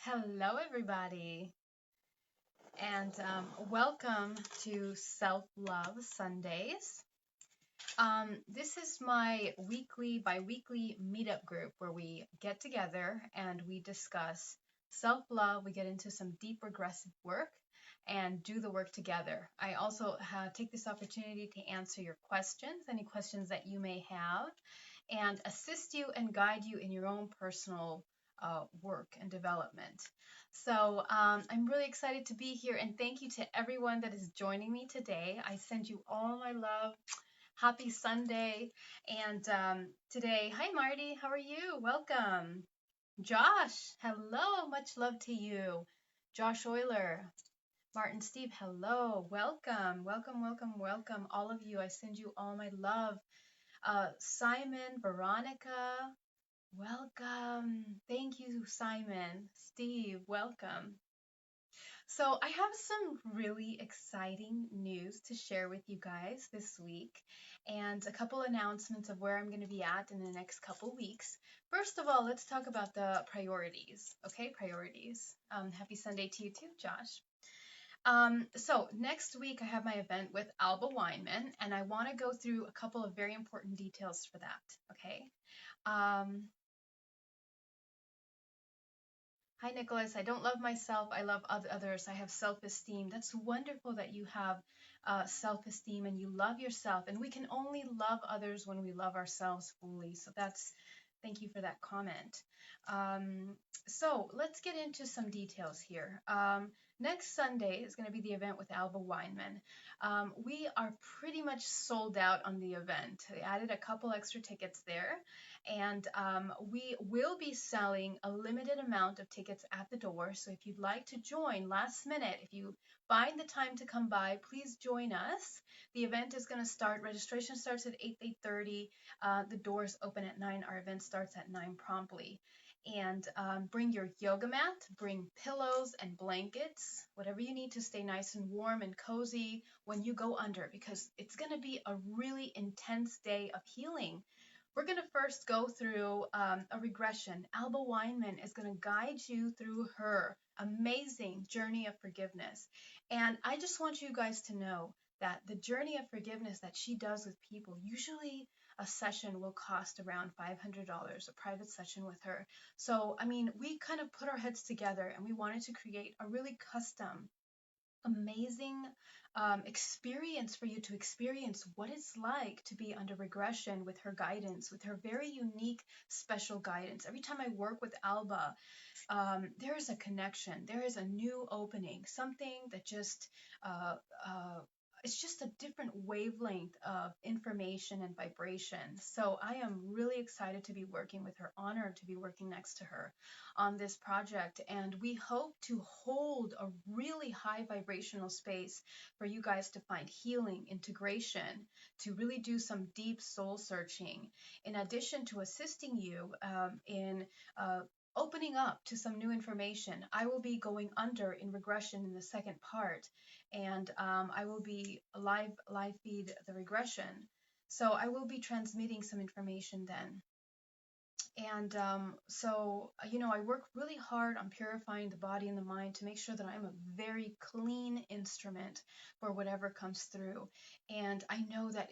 Hello, everybody, and welcome to Self Love Sundays. This is my bi weekly meetup group where we get together and we discuss self love. We get into some deep regressive work and do the work together. I also take this opportunity to answer your questions, any questions that you may have, and assist you and guide you in your own personal work and development. So I'm really excited to be here, and thank you to everyone that is joining me today. I send you all my love. Happy Sunday. And today, hi Marty, how are you? Welcome. Josh, hello, much love to you. Josh Euler, Martin Steve, hello, welcome, welcome, welcome, welcome, all of you. I send you all my love. Simon, Veronica, welcome. Thank you, Simon. Steve, welcome. So, I have some really exciting news to share with you guys this week and a couple announcements of where I'm going to be at in the next couple weeks. First of all, let's talk about the priorities. Okay, priorities. Happy Sunday to you too, Josh. So, next week I have my event with Alba Weinman, and I want to go through a couple of very important details for that. Okay. Um, Hi, Nicholas. I don't love myself. I love others. I have self-esteem. That's wonderful that you have self-esteem and you love yourself. And we can only love others when we love ourselves fully. Thank you for that comment. Um, so let's get into some details here. Next Sunday is going to be the event with Alba Weinman. We are pretty much sold out on the event. We added a couple extra tickets there, and we will be selling a limited amount of tickets at the door. So if you'd like to join last minute, if you find the time to come by, please join us. The event is going to start, registration starts at 8:30. The doors open at 9. Our event starts at 9 promptly. And bring your yoga mat, bring pillows and blankets, whatever you need to stay nice and warm and cozy when you go under, because it's going to be a really intense day of healing. We're going to first go through a regression. Alba Weinman is going to guide you through her amazing journey of forgiveness. And I just want you guys to know that the journey of forgiveness that she does with people, usually a session will cost around $500, a private session with her. So, I mean, we kind of put our heads together and we wanted to create a really custom amazing experience for you to experience what it's like to be under regression with her guidance, with her very unique, special guidance. Every time I work with Alba, there is a connection, there is a new opening, something that just uh, uh, it's just a different wavelength of information and vibration. So I am really excited to be working with her, honored to be working next to her on this project. And we hope to hold a really high vibrational space for you guys to find healing, integration, to really do some deep soul searching, in addition to assisting you in opening up to some new information. I will be going under in regression in the second part, and I will be live feed the regression. So I will be transmitting some information then. And I work really hard on purifying the body and the mind to make sure that I'm a very clean instrument for whatever comes through. And I know that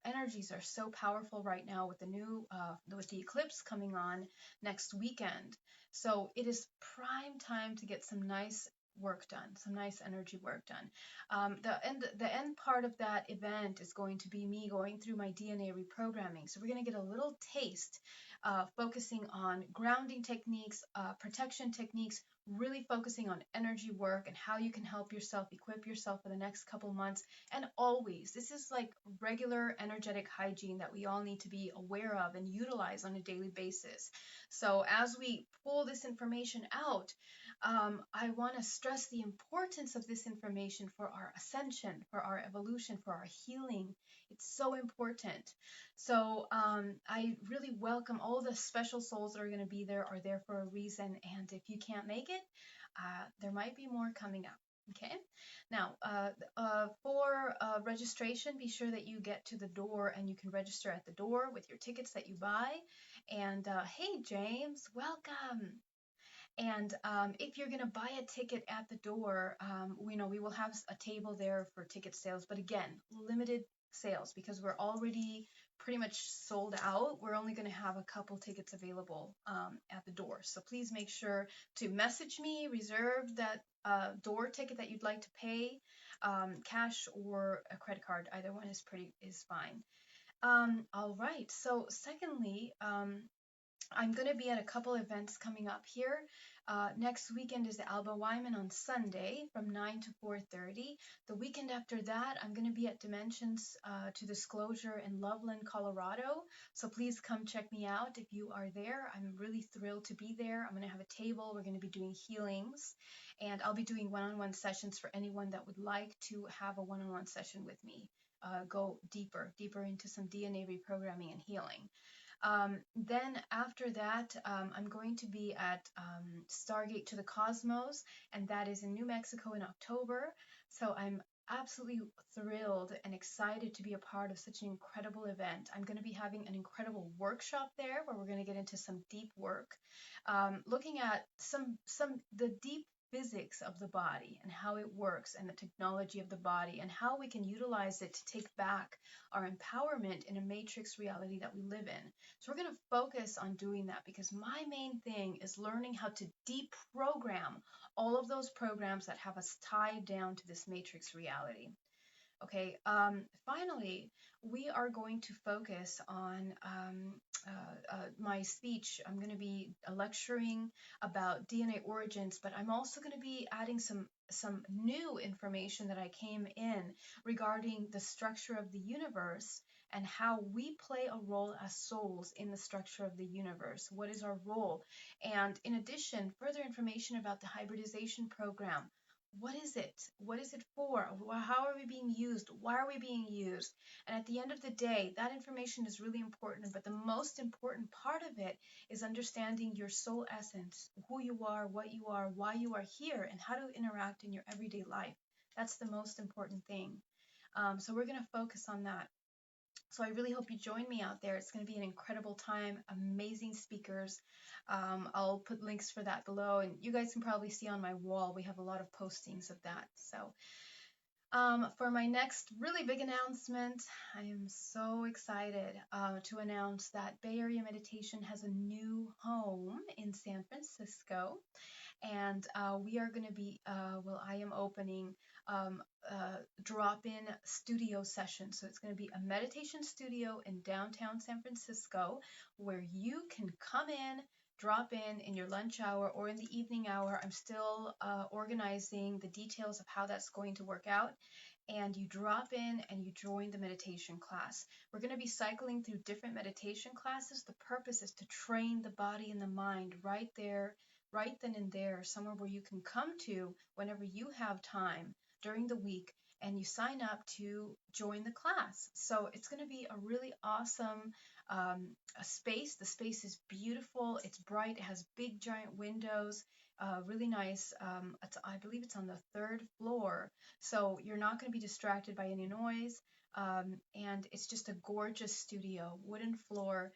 energies are so powerful right now with with the eclipse coming on next weekend. So it is prime time to get some nice work done, some nice energy work done. The end part of that event is going to be me going through my DNA reprogramming. So we're going to get a little taste, focusing on grounding techniques, protection techniques, really focusing on energy work and how you can help yourself, equip yourself for the next couple months. And always, this is like regular energetic hygiene that we all need to be aware of and utilize on a daily basis. So as we pull this information out, I want to stress the importance of this information for our ascension, for our evolution, for our healing. It's so important. So I really welcome all the special souls that are going to be there are there for a reason. And if you can't make it, there might be more coming up. Okay. Now, for registration, be sure that you get to the door and you can register at the door with your tickets that you buy. And hey, James, welcome. And if you're going to buy a ticket at the door, we will have a table there for ticket sales. But again, limited sales because we're already pretty much sold out. We're only going to have a couple tickets available at the door. So please make sure to message me, reserve that door ticket that you'd like to pay, cash or a credit card. Either one is fine. All right. So secondly, I'm going to be at a couple events coming up here. Next weekend is the Alba Wyman on Sunday from 9 to 4:30. The weekend after that, I'm going to be at Dimensions to Disclosure in Loveland, Colorado. So please come check me out if you are there. I'm really thrilled to be there. I'm going to have a table. We're going to be doing healings, and I'll be doing one-on-one sessions for anyone that would like to have a one-on-one session with me. Go deeper into some DNA reprogramming and healing. Then after that, I'm going to be at Stargate to the Cosmos, and that is in New Mexico in October. So I'm absolutely thrilled and excited to be a part of such an incredible event. I'm going to be having an incredible workshop there where we're going to get into some deep work, looking at the deep physics of the body and how it works and the technology of the body and how we can utilize it to take back our empowerment in a matrix reality that we live in. So we're going to focus on doing that because my main thing is learning how to deprogram all of those programs that have us tied down to this matrix reality. Okay, finally, we are going to focus on my speech. I'm going to be lecturing about DNA origins, but I'm also going to be adding some new information that I came in regarding the structure of the universe and how we play a role as souls in the structure of the universe. What is our role? And in addition, further information about the hybridization program. What is it? What is it for? How are we being used? Why are we being used? And at the end of the day, that information is really important, but the most important part of it is understanding your soul essence, who you are, what you are, why you are here, and how to interact in your everyday life. That's the most important thing. So we're going to focus on that. So I really hope you join me out there. It's going to be an incredible time, amazing speakers. I'll put links for that below, and you guys can probably see on my wall, we have a lot of postings of that. So for my next really big announcement, I am so excited to announce that Bay Area Meditation has a new home in San Francisco. And we are going to be, I am opening drop-in studio sessions. So it's going to be a meditation studio in downtown San Francisco where you can come in, drop in your lunch hour or in the evening hour. I'm still organizing the details of how that's going to work out. And you drop in and you join the meditation class. We're going to be cycling through different meditation classes. The purpose is to train the body and the mind right there, right then and there, somewhere where you can come to whenever you have time during the week, and you sign up to join the class. So it's going to be a really awesome space. The space is beautiful. It's bright. It has big giant windows. Really nice. I believe it's on the third floor, so you're not going to be distracted by any noise. And it's just a gorgeous studio, wooden floor.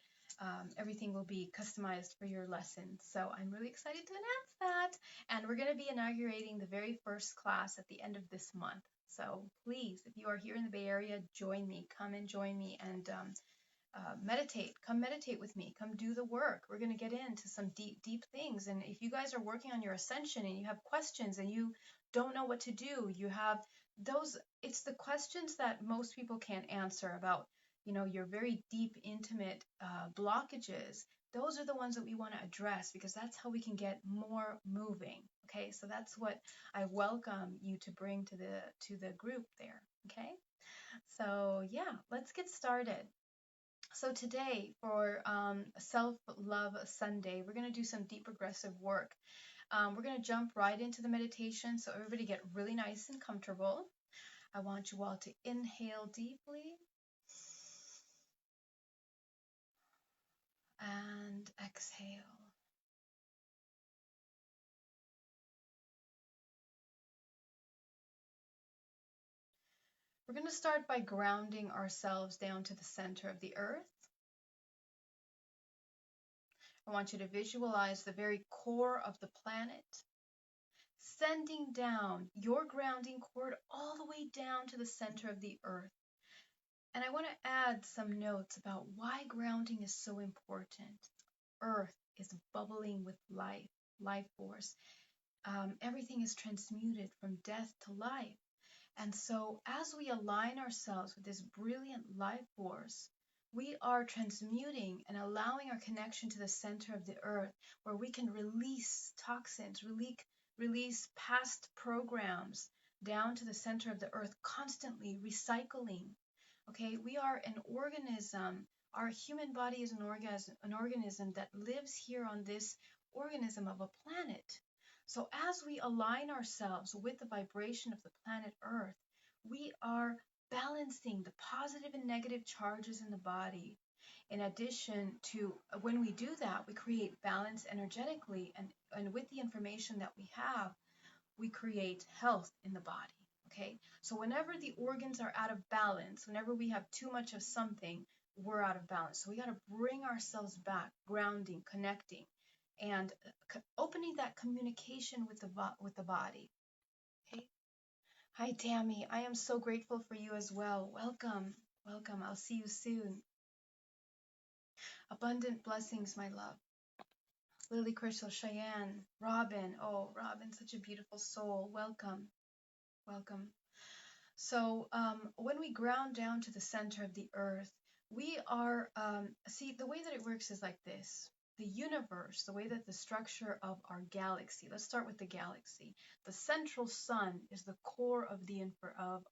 Everything will be customized for your lesson. So I'm really excited to announce that. And we're going to be inaugurating the very first class at the end of this month. So please, if you are here in the Bay Area, join me. Come and join me and meditate. Come meditate with me. Come do the work. We're going to get into some deep things. And if you guys are working on your ascension and you have questions and you don't know what to do, you have those, it's the questions that most people can't answer about, your very deep, intimate blockages. Those are the ones that we want to address because that's how we can get more moving. Okay, so that's what I welcome you to bring to the group there. Okay, so yeah, let's get started. So today for Self-Love Sunday, we're going to do some deep progressive work. We're going to jump right into the meditation, so everybody get really nice and comfortable. I want you all to inhale deeply and exhale. We're going to start by grounding ourselves down to the center of the earth. I want you to visualize the very core of the planet, sending down your grounding cord all the way down to the center of the earth. And I want to add some notes about why grounding is so important. Earth is bubbling with life, life force. Everything is transmuted from death to life. And so, as we align ourselves with this brilliant life force, we are transmuting and allowing our connection to the center of the earth, where we can release toxins, release past programs down to the center of the earth, constantly recycling. Okay, we are an organism. Our human body is an organism that lives here on this organism of a planet. So as we align ourselves with the vibration of the planet Earth, we are balancing the positive and negative charges in the body. In addition to, when we do that, we create balance energetically, and with the information that we have, we create health in the body. Okay, so whenever the organs are out of balance, whenever we have too much of something, we're out of balance. So we got to bring ourselves back, grounding, connecting, and opening that communication with the body. Okay. Hi, Tammy. I am so grateful for you as well. Welcome, welcome. I'll see you soon. Abundant blessings, my love. Lily Crystal, Cheyenne, Robin. Oh, Robin, such a beautiful soul. Welcome, welcome. So when we ground down to the center of the earth, we are, see, the way that it works is like this. The universe, the way that the structure of our galaxy, let's start with the galaxy. The central sun is the core of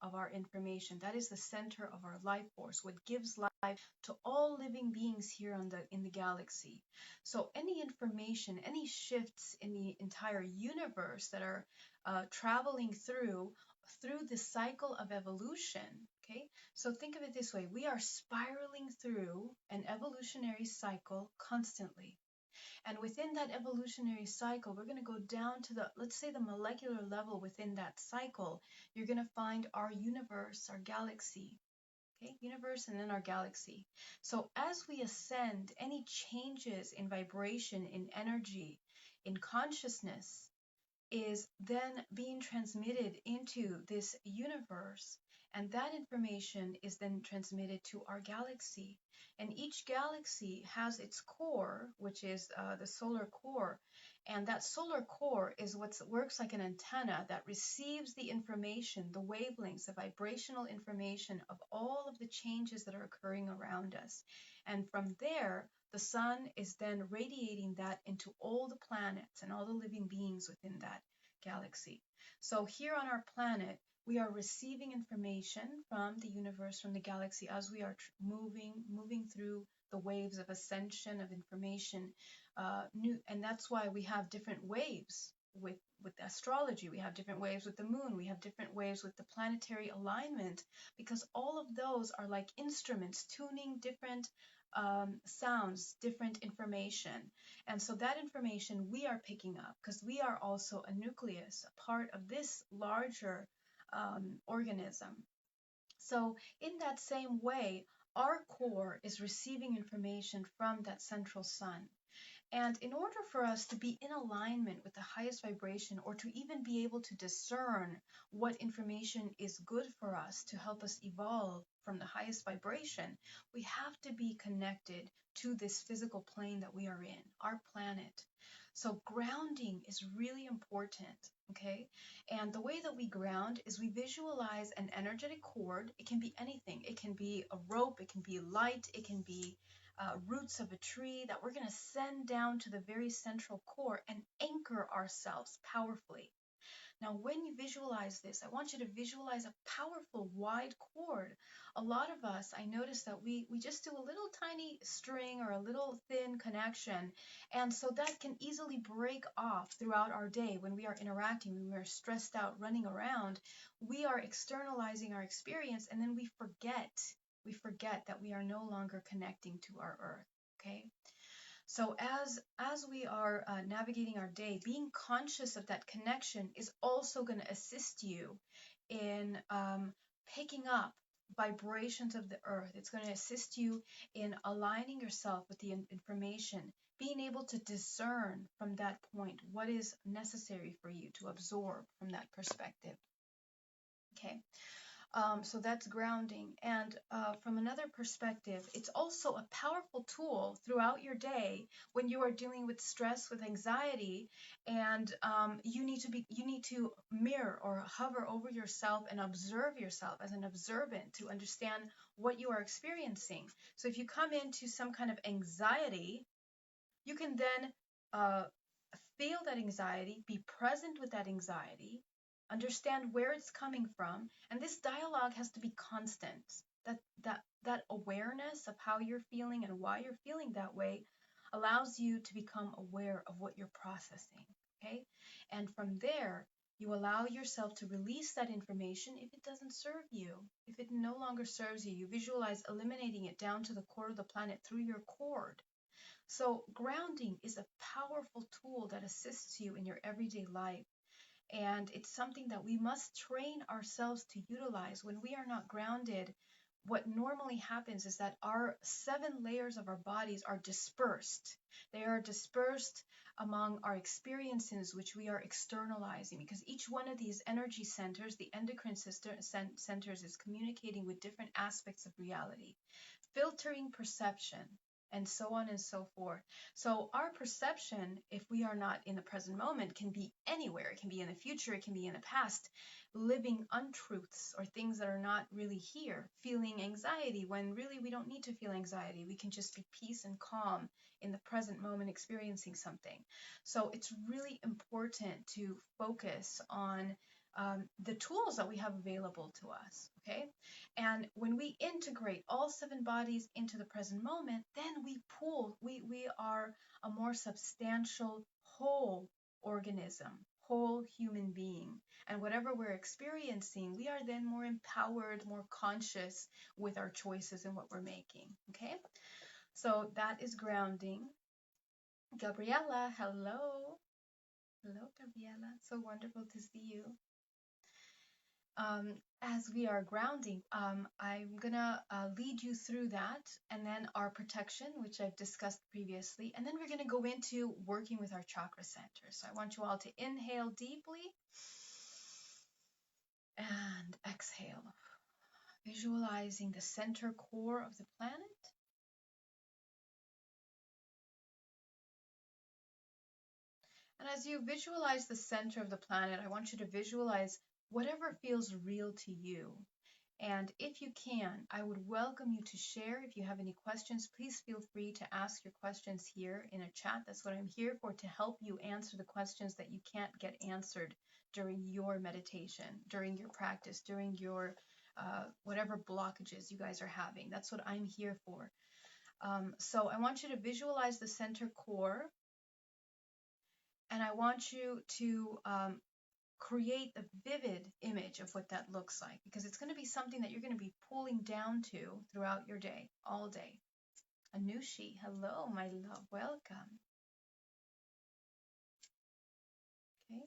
of our information. That is the center of our life force, what gives life to all living beings here in the galaxy. So any information, any shifts in the entire universe that are traveling through the cycle of evolution. Okay, so think of it this way: we are spiraling through an evolutionary cycle constantly, and within that evolutionary cycle, we're going to go down to the, let's say, the molecular level. Within that cycle, you're going to find our universe, our galaxy. Okay, universe, and then our galaxy. So as we ascend, any changes in vibration, in energy, in consciousness is then being transmitted into this universe, and that information is then transmitted to our galaxy. And each galaxy has its core, which is the solar core, and that solar core is what works like an antenna that receives the information, the wavelengths, the vibrational information of all of the changes that are occurring around us. And from there, the sun is then radiating that into all the planets and all the living beings within that galaxy. So here on our planet, we are receiving information from the universe, from the galaxy, as we are moving through the waves of ascension of information. And that's why we have different waves with astrology. We have different waves with the moon. We have different waves with the planetary alignment, because all of those are like instruments tuning different sounds, different information. And so that information we are picking up, because we are also a nucleus, a part of this larger organism. So in that same way, our core is receiving information from that central sun. And in order for us to be in alignment with the highest vibration, or to even be able to discern what information is good for us to help us evolve from the highest vibration, we have to be connected to this physical plane that we are in, our planet. So grounding is really important, okay? And the way that we ground is we visualize an energetic cord. It can be anything. It can be a rope, it can be light, it can be roots of a tree that we're going to send down to the very central core and anchor ourselves powerfully. Now, when you visualize this, I want you to visualize a powerful wide cord. A lot of us, I notice that we just do a little tiny string or a little thin connection. And so that can easily break off throughout our day when we are interacting, when we are stressed out, running around. We are externalizing our experience, and then we forget that we are no longer connecting to our earth. Okay. So as we are navigating our day, being conscious of that connection is also going to assist you in picking up vibrations of the earth. It's going to assist you in aligning yourself with the information, being able to discern from that point what is necessary for you to absorb from that perspective. Okay. So that's grounding. And from another perspective, it's also a powerful tool throughout your day when you are dealing with stress, with anxiety, and you need to mirror or hover over yourself and observe yourself as an observant to understand what you are experiencing. So if you come into some kind of anxiety, you can then uh, feel that anxiety, be present with that anxiety, understand where it's coming from, and this dialogue has to be constant. That awareness of how you're feeling and why you're feeling that way allows you to become aware of what you're processing, okay? And from there, you allow yourself to release that information if it doesn't serve you. If it no longer serves you, you visualize eliminating it down to the core of the planet through your cord. So, grounding is a powerful tool that assists you in your everyday life. And it's something that we must train ourselves to utilize. When we are not grounded, what normally happens is that our 7 layers of our bodies are dispersed. They are dispersed among our experiences, which we are externalizing, because each one of these energy centers, the endocrine centers, is communicating with different aspects of reality, filtering perception, and so on and so forth. So our perception, if we are not in the present moment, can be anywhere. It can be in the future, it can be in the past, living untruths or things that are not really here, feeling anxiety when really we don't need to feel anxiety. We can just be peace and calm in the present moment experiencing something. So it's really important to focus on the tools that we have available to us, okay? And when we integrate all 7 bodies into the present moment, then we are a more substantial whole organism, whole human being. And whatever we're experiencing, we are then more empowered, more conscious with our choices and what we're making, okay? So that is grounding. Gabriella, hello. Hello, Gabriella. So wonderful to see you. As we are grounding, I'm gonna lead you through that, and then our protection, which I've discussed previously, and then we're gonna go into working with our chakra centers. So I want you all to inhale deeply and exhale, visualizing the center core of the planet. And as you visualize the center of the planet, I want you to visualize whatever feels real to you. And if you can, I would welcome you to share. If you have any questions, please feel free to ask your questions here in a chat. That's what I'm here for, to help you answer the questions that you can't get answered during your meditation, during your practice, during your whatever blockages you guys are having. That's what I'm here for. So I want you to visualize the center core, and I want you to create a vivid image of what that looks like, because it's going to be something that you're going to be pulling down to throughout your day, all day. Anushi, hello, my love, welcome. Okay.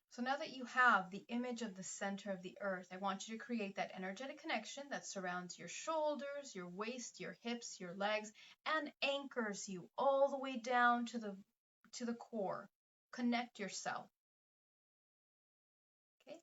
So now that you have the image of the center of the earth, I want you to create that energetic connection that surrounds your shoulders, your waist, your hips, your legs, and anchors you all the way down to the core. Connect yourself. Okay.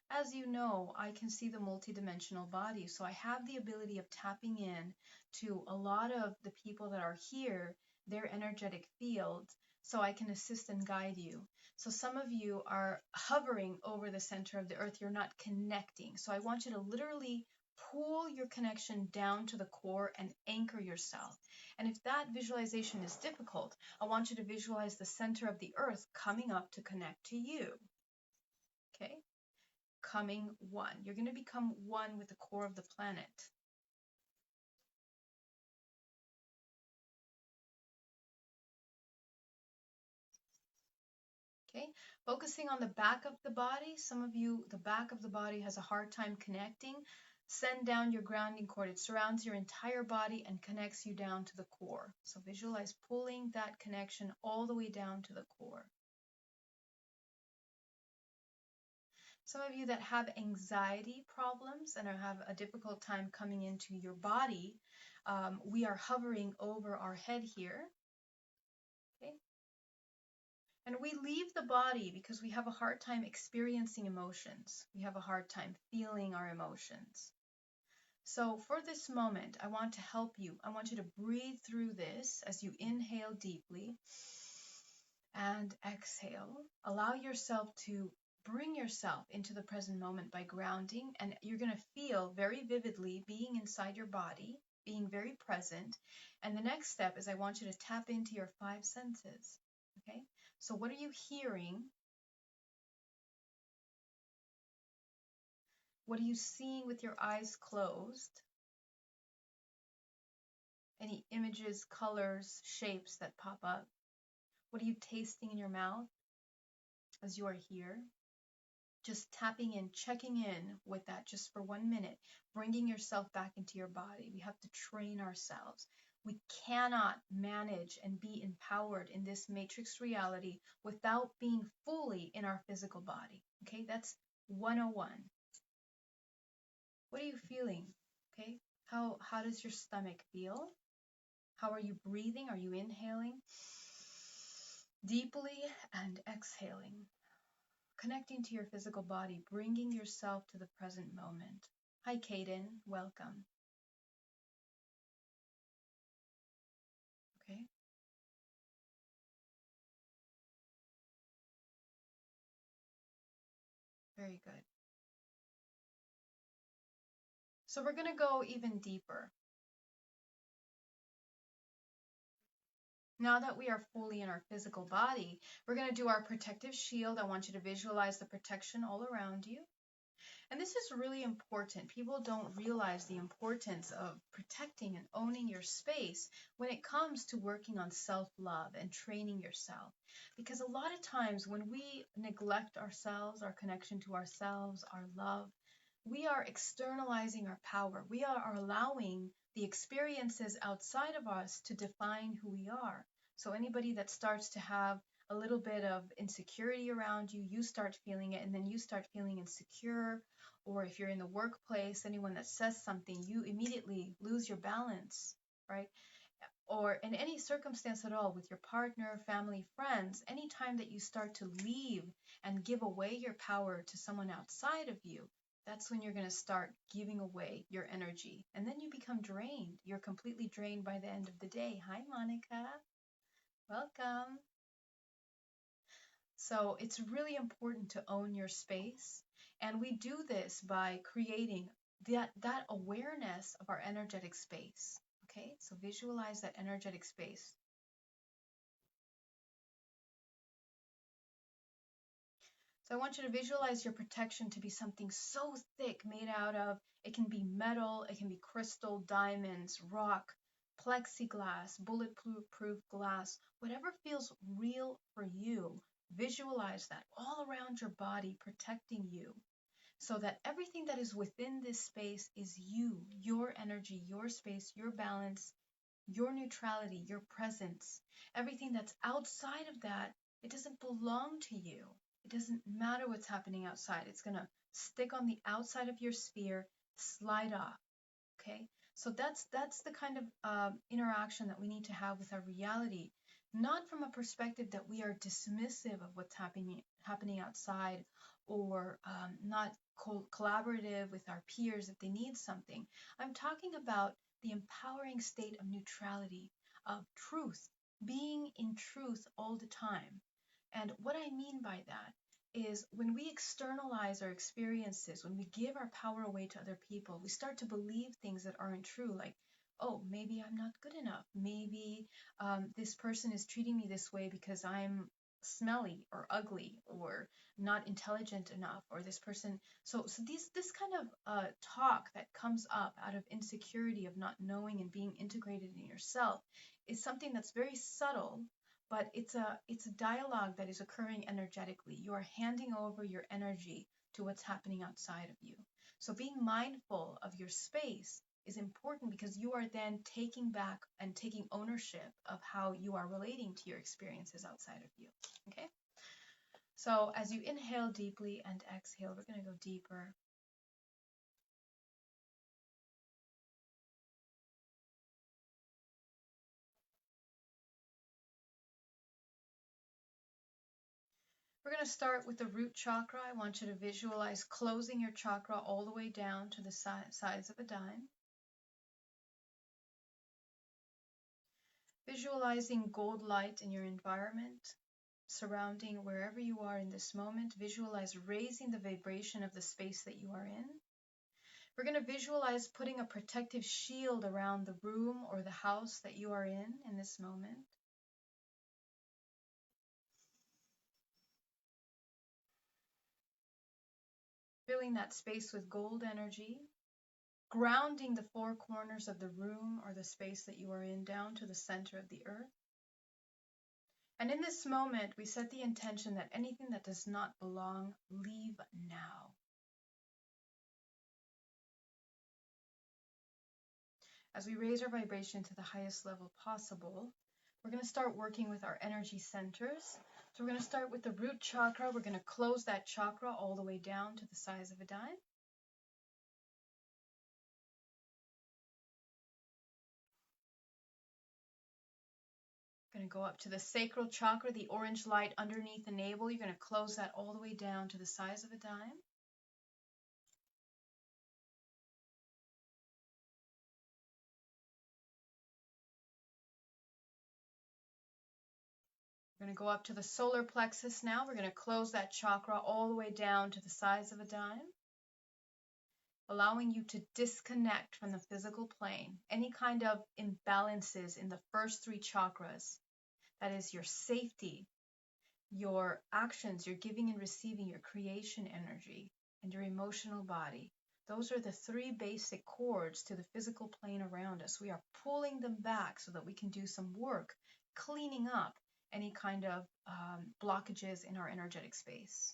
As you know, I can see the multidimensional body, so I have the ability of tapping in to a lot of the people that are here, their energetic fields, so I can assist and guide you. So some of you are hovering over the center of the earth, you're not connecting. So I want you to literally pull your connection down to the core and anchor yourself. And if that visualization is difficult, I want you to visualize the center of the earth coming up to connect to you. Okay? Coming one. You're going to become one with the core of the planet. Okay, focusing on the back of the body. Some of you, the back of the body has a hard time connecting. Send down your grounding cord. It surrounds your entire body and connects you down to the core. So visualize pulling that connection all the way down to the core. Some of you that have anxiety problems and have a difficult time coming into your body, we are hovering over our head here. Okay? And we leave the body because we have a hard time experiencing emotions. We have a hard time feeling our emotions. So for this moment, I want to help you. I want you to breathe through this as you inhale deeply and exhale. Allow yourself to bring yourself into the present moment by grounding, and you're going to feel very vividly being inside your body, being very present. And the next step is I want you to tap into your five senses. Okay? So what are you hearing? What are you seeing with your eyes closed? Any images, colors, shapes that pop up? What are you tasting in your mouth as you are here? Just tapping in, checking in with that just for 1 minute, bringing yourself back into your body. We have to train ourselves. We cannot manage and be empowered in this matrix reality without being fully in our physical body. Okay, that's 101. What are you feeling? Okay, how does your stomach feel? How are you breathing? Are you inhaling deeply and exhaling? Connecting to your physical body, bringing yourself to the present moment. Hi, Kaden. Welcome. Okay. Very good. So we're going to go even deeper. Now that we are fully in our physical body, we're going to do our protective shield. I want you to visualize the protection all around you. And this is really important. People don't realize the importance of protecting and owning your space when it comes to working on self-love and training yourself. Because a lot of times when we neglect ourselves, our connection to ourselves, our love, we are externalizing our power. We are allowing the experiences outside of us to define who we are. So anybody that starts to have a little bit of insecurity around you, you start feeling it, and then you start feeling insecure. Or if you're in the workplace, anyone that says something, you immediately lose your balance, right? Or in any circumstance at all, with your partner, family, friends, anytime that you start to leave and give away your power to someone outside of you, that's when you're going to start giving away your energy. And then you become drained. You're completely drained by the end of the day. Hi, Monica. Welcome. So it's really important to own your space. And we do this by creating that awareness of our energetic space. Okay, so visualize that energetic space. So I want you to visualize your protection to be something so thick, made out of, it can be metal, it can be crystal, diamonds, rock, plexiglass, bulletproof glass, whatever feels real for you. Visualize that all around your body, protecting you, so that everything that is within this space is you, your energy, your space, your balance, your neutrality, your presence. Everything that's outside of that, it doesn't belong to you. It doesn't matter what's happening outside. It's going to stick on the outside of your sphere, slide off. Okay? So that's the kind of interaction that we need to have with our reality, not from a perspective that we are dismissive of what's happening outside, or not collaborative with our peers if they need something. I'm talking about the empowering state of neutrality, of truth, being in truth all the time. And what I mean by that is when we externalize our experiences, when we give our power away to other people, we start to believe things that aren't true, like, oh, maybe I'm not good enough. Maybe this person is treating me this way because I'm smelly or ugly or not intelligent enough, or this person. So this kind of talk that comes up out of insecurity of not knowing and being integrated in yourself is something that's very subtle, but it's a dialogue that is occurring energetically. You are handing over your energy to what's happening outside of you. So being mindful of your space is important, because you are then taking back and taking ownership of how you are relating to your experiences outside of you. Okay? So as you inhale deeply and exhale, we're going to go deeper. We're going to start with the root chakra. I want you to visualize closing your chakra all the way down to the size of a dime. Visualizing gold light in your environment, surrounding wherever you are in this moment. Visualize raising the vibration of the space that you are in. We're going to visualize putting a protective shield around the room or the house that you are in this moment. Filling that space with gold energy, grounding the four corners of the room or the space that you are in down to the center of the earth. And in this moment, we set the intention that anything that does not belong, leave now. As we raise our vibration to the highest level possible, we're going to start working with our energy centers. So we're going to start with the root chakra. We're going to close that chakra all the way down to the size of a dime. We're going to go up to the sacral chakra, the orange light underneath the navel. You're going to close that all the way down to the size of a dime. We're going to go up to the solar plexus now. We're going to close that chakra all the way down to the size of a dime, allowing you to disconnect from the physical plane. Any kind of imbalances in the first three chakras, that is your safety, your actions, your giving and receiving, your creation energy, and your emotional body. Those are the three basic cords to the physical plane around us. We are pulling them back so that we can do some work, cleaning up any kind of blockages in our energetic space.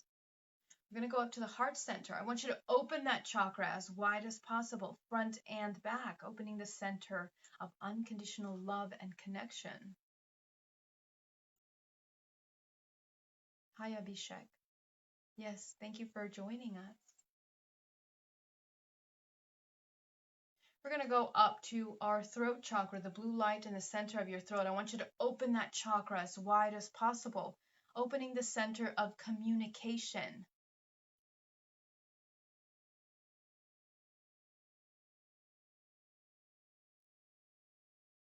We're going to go up to the heart center. I want you to open that chakra as wide as possible, front and back, opening the center of unconditional love and connection. Hi, Abhishek. Yes, thank you for joining us. We're going to go up to our throat chakra, the blue light in the center of your throat. I want you to open that chakra as wide as possible, opening the center of communication.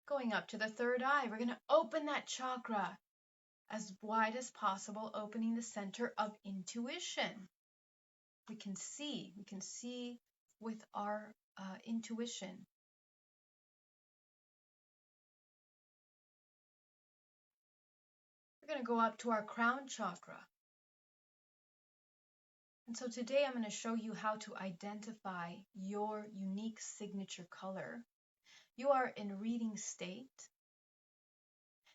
Going up to the third eye, we're going to open that chakra as wide as possible, opening the center of intuition. We can see with our intuition. We're going to go up to our crown chakra. And so today I'm going to show you how to identify your unique signature color. You are in reading state.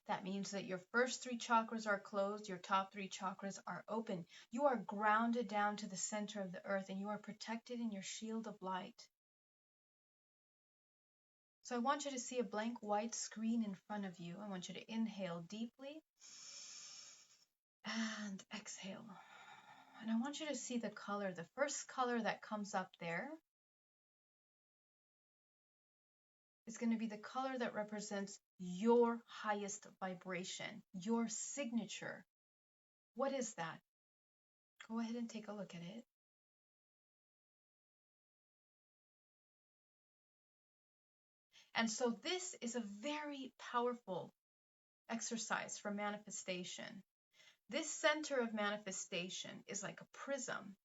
That means that your first three chakras are closed, your top three chakras are open. You are grounded down to the center of the earth and you are protected in your shield of light. So I want you to see a blank white screen in front of you. I want you to inhale deeply and exhale. And I want you to see the color. The first color that comes up there is going to be the color that represents your highest vibration, your signature. What is that? Go ahead and take a look at it. And so this is a very powerful exercise for manifestation. This center of manifestation is like a prism.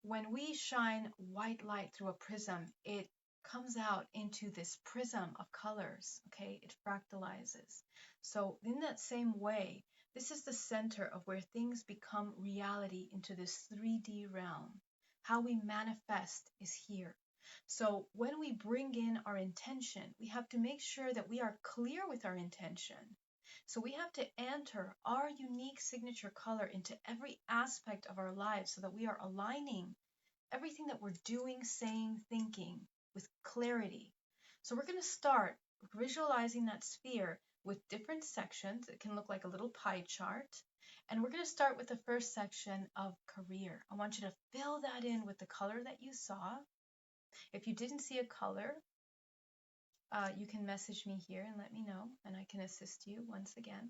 When we shine white light through a prism, it comes out into this prism of colors, okay? It fractalizes. So in that same way, this is the center of where things become reality into this 3D realm. How we manifest is here. So when we bring in our intention, we have to make sure that we are clear with our intention. So we have to enter our unique signature color into every aspect of our lives so that we are aligning everything that we're doing, saying, thinking with clarity. So we're going to start visualizing that sphere with different sections. It can look like a little pie chart. And we're going to start with the first section of career. I want you to fill that in with the color that you saw. If you didn't see a color, you can message me here and let me know, and I can assist you once again.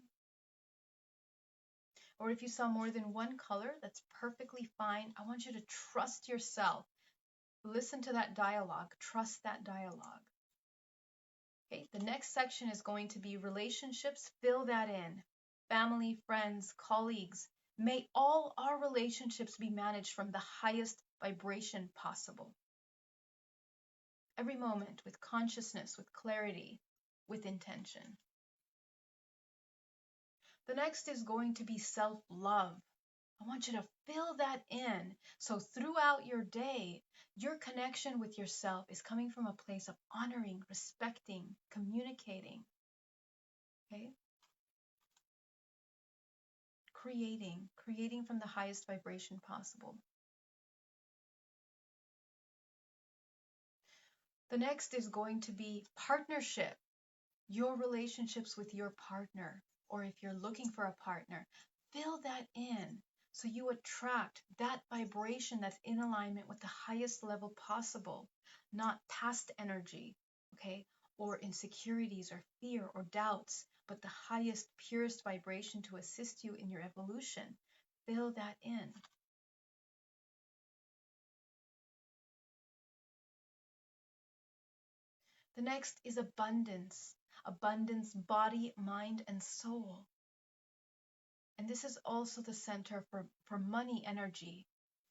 Or if you saw more than one color, that's perfectly fine. I want you to trust yourself. Listen to that dialogue. Trust that dialogue. Okay, the next section is going to be relationships. Fill that in. Family, friends, colleagues. May all our relationships be managed from the highest vibration possible. Every moment with consciousness, with clarity, with intention. The next is going to be self-love. I want you to fill that in. So throughout your day, your connection with yourself is coming from a place of honoring, respecting, communicating, okay? Creating from the highest vibration possible. The next is going to be partnership. Your relationships with your partner, or if you're looking for a partner, fill that in so you attract that vibration that's in alignment with the highest level possible, not past energy, okay, or insecurities or fear or doubts, but the highest, purest vibration to assist you in your evolution. Fill that in. The next is abundance. Abundance, body, mind, and soul. And this is also the center for money energy,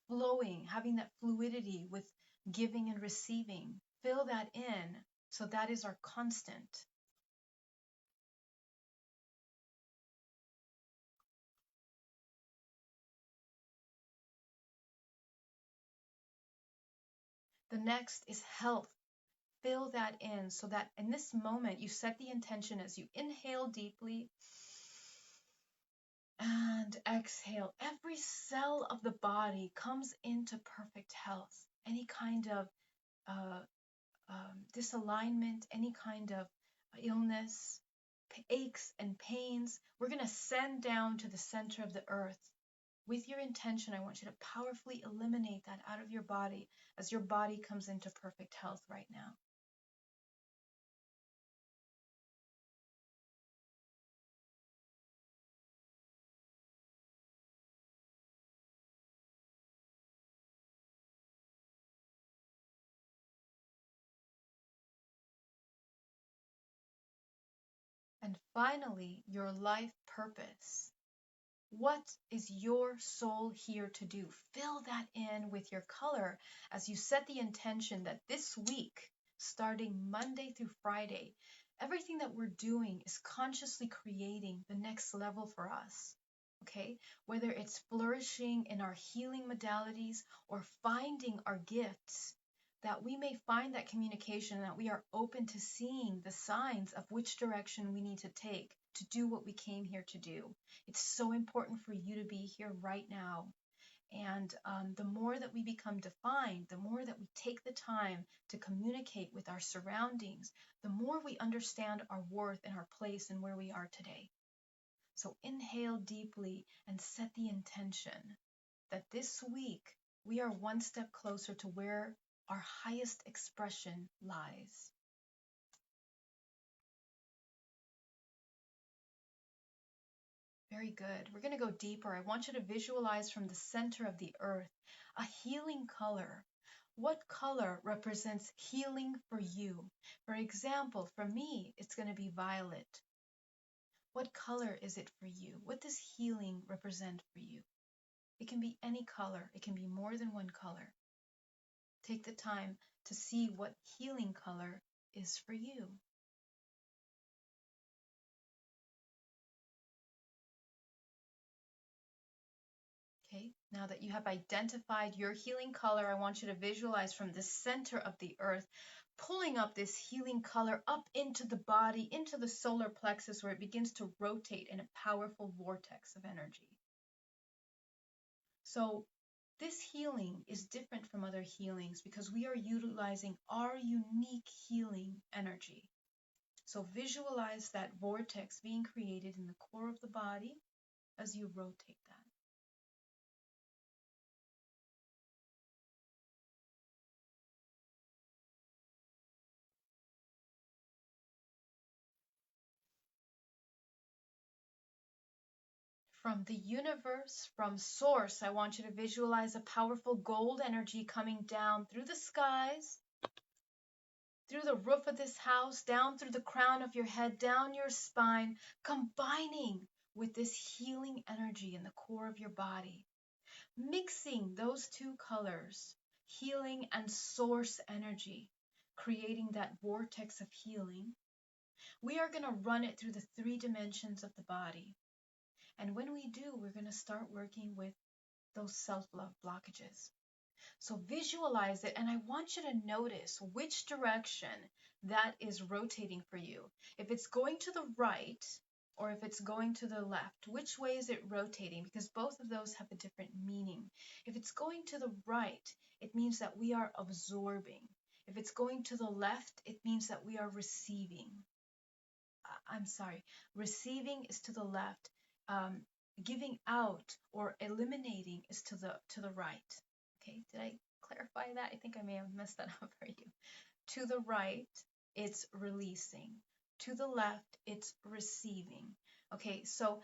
flowing, having that fluidity with giving and receiving. Fill that in. So that is our constant. The next is health. Fill that in so that in this moment you set the intention as you inhale deeply and exhale. Every cell of the body comes into perfect health. Any kind of disalignment, any kind of illness, aches and pains, we're going to send down to the center of the earth. With your intention, I want you to powerfully eliminate that out of your body as your body comes into perfect health right now. And finally, your life purpose. What is your soul here to do? Fill that in with your color as you set the intention that this week, starting Monday through Friday, everything that we're doing is consciously creating the next level for us. Okay? Whether it's flourishing in our healing modalities or finding our gifts, that we may find that communication, that we are open to seeing the signs of which direction we need to take to do what we came here to do. It's so important for you to be here right now. And the more that we become defined, the more that we take the time to communicate with our surroundings, the more we understand our worth and our place and where we are today. So inhale deeply and set the intention that this week we are one step closer to where our highest expression lies. Very good. We're going to go deeper. I want you to visualize from the center of the earth a healing color. What color represents healing for you? For example, for me, it's going to be violet. What color is it for you? What does healing represent for you? It can be any color. It can be more than one color. Take the time to see what healing color is for you. Okay, now that you have identified your healing color, I want you to visualize from the center of the earth, pulling up this healing color up into the body, into the solar plexus, where it begins to rotate in a powerful vortex of energy. So this healing is different from other healings because we are utilizing our unique healing energy. So visualize that vortex being created in the core of the body. as you rotate that. From the universe, from source, I want you to visualize a powerful gold energy coming down through the skies, through the roof of this house, down through the crown of your head, down your spine, combining with this healing energy in the core of your body, mixing those two colors, healing and source energy, creating that vortex of healing. We are going to run it through the three dimensions of the body. And when we do, we're going to start working with those self-love blockages. So visualize it, and I want you to notice which direction that is rotating for you. If it's going to the right or if it's going to the left, which way is it rotating? Because both of those have a different meaning. If it's going to the right, it means that we are absorbing. If it's going to the left, it means that we are receiving. I'm sorry, receiving is to the left. Giving out or eliminating is to the right. Okay, did I clarify that? I think I may have messed that up for you. To the right, it's releasing. To the left, it's receiving. Okay, so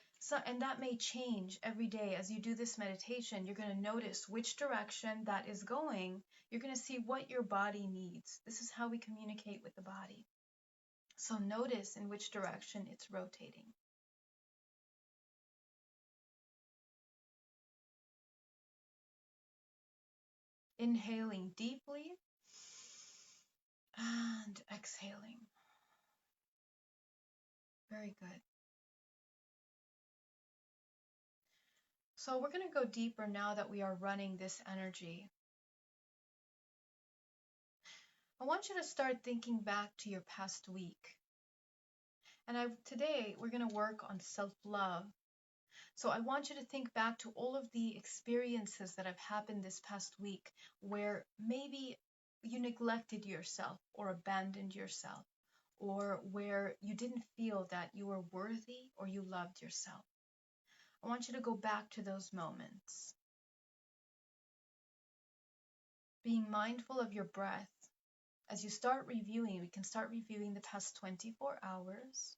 and that may change every day as you do this meditation. You're going to notice which direction that is going. You're going to see what your body needs. This is how we communicate with the body. So notice in which direction it's rotating. Inhaling deeply and exhaling. Very good. So we're going to go deeper now that we are running this energy. I want you to start thinking back to your past week. And today we're going to work on self-love. So I want you to think back to all of the experiences that have happened this past week where maybe you neglected yourself or abandoned yourself, or where you didn't feel that you were worthy or you loved yourself. I want you to go back to those moments. Being mindful of your breath. As you start reviewing, we can start reviewing the past 24 hours.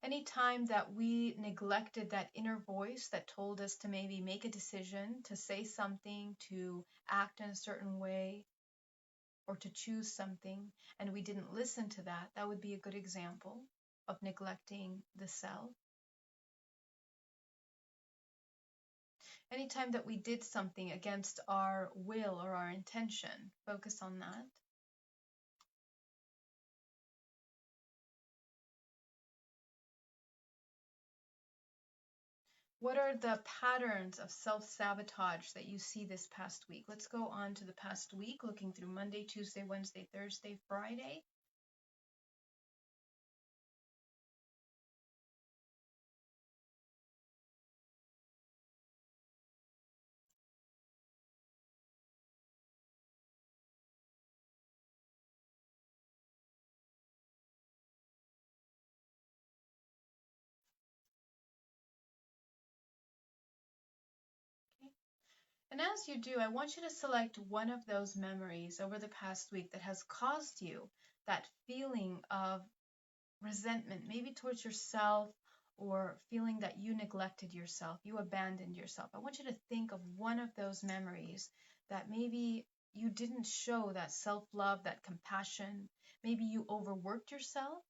Any time that we neglected that inner voice that told us to maybe make a decision, to say something, to act in a certain way, or to choose something, and we didn't listen to that, that would be a good example of neglecting the self. Anytime that we did something against our will or our intention, focus on that. What are the patterns of self-sabotage that you see this past week? Let's go on to the past week, looking through Monday, Tuesday, Wednesday, Thursday, Friday. And as you do, I want you to select one of those memories over the past week that has caused you that feeling of resentment, maybe towards yourself, or feeling that you neglected yourself, you abandoned yourself. I want you to think of one of those memories that maybe you didn't show that self-love, that compassion. Maybe you overworked yourself.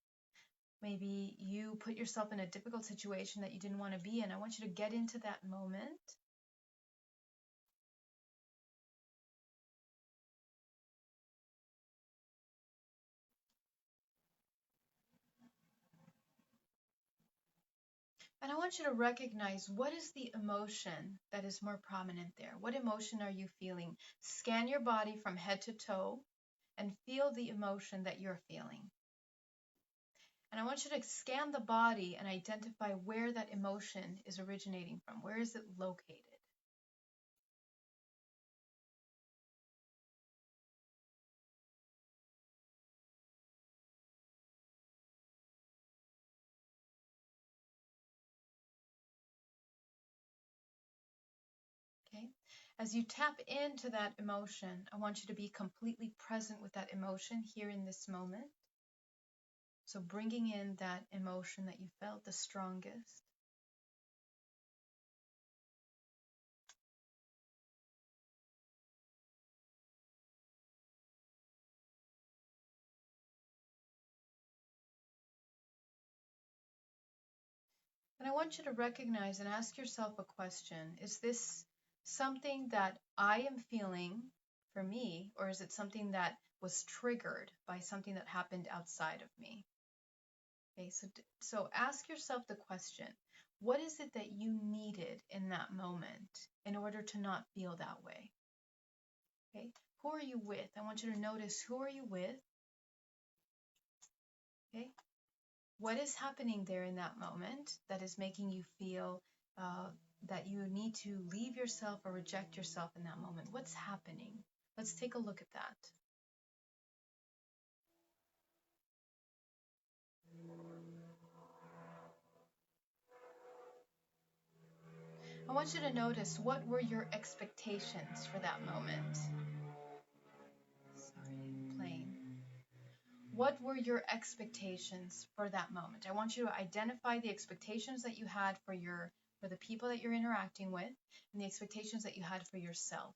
Maybe you put yourself in a difficult situation that you didn't want to be in. I want you to get into that moment. And I want you to recognize, what is the emotion that is more prominent there? What emotion are you feeling? Scan your body from head to toe and feel the emotion that you're feeling. And I want you to scan the body and identify where that emotion is originating from. Where is it located? As you tap into that emotion, I want you to be completely present with that emotion here in this moment. So bringing in that emotion that you felt the strongest. And I want you to recognize and ask yourself a question. Is this something that I am feeling for me, or is it something that was triggered by something that happened outside of me? Okay, so ask yourself the question, what is it that you needed in that moment in order to not feel that way? Okay, who are you with? I want you to notice, who are you with? Okay, what is happening there in that moment that is making you feel that you need to leave yourself or reject yourself in that moment? What's happening? Let's take a look at that. I want you to notice, what were your expectations for that moment? Sorry, plane. What were your expectations for that moment? I want you to identify the expectations that you had for the people that you're interacting with, and the expectations that you had for yourself.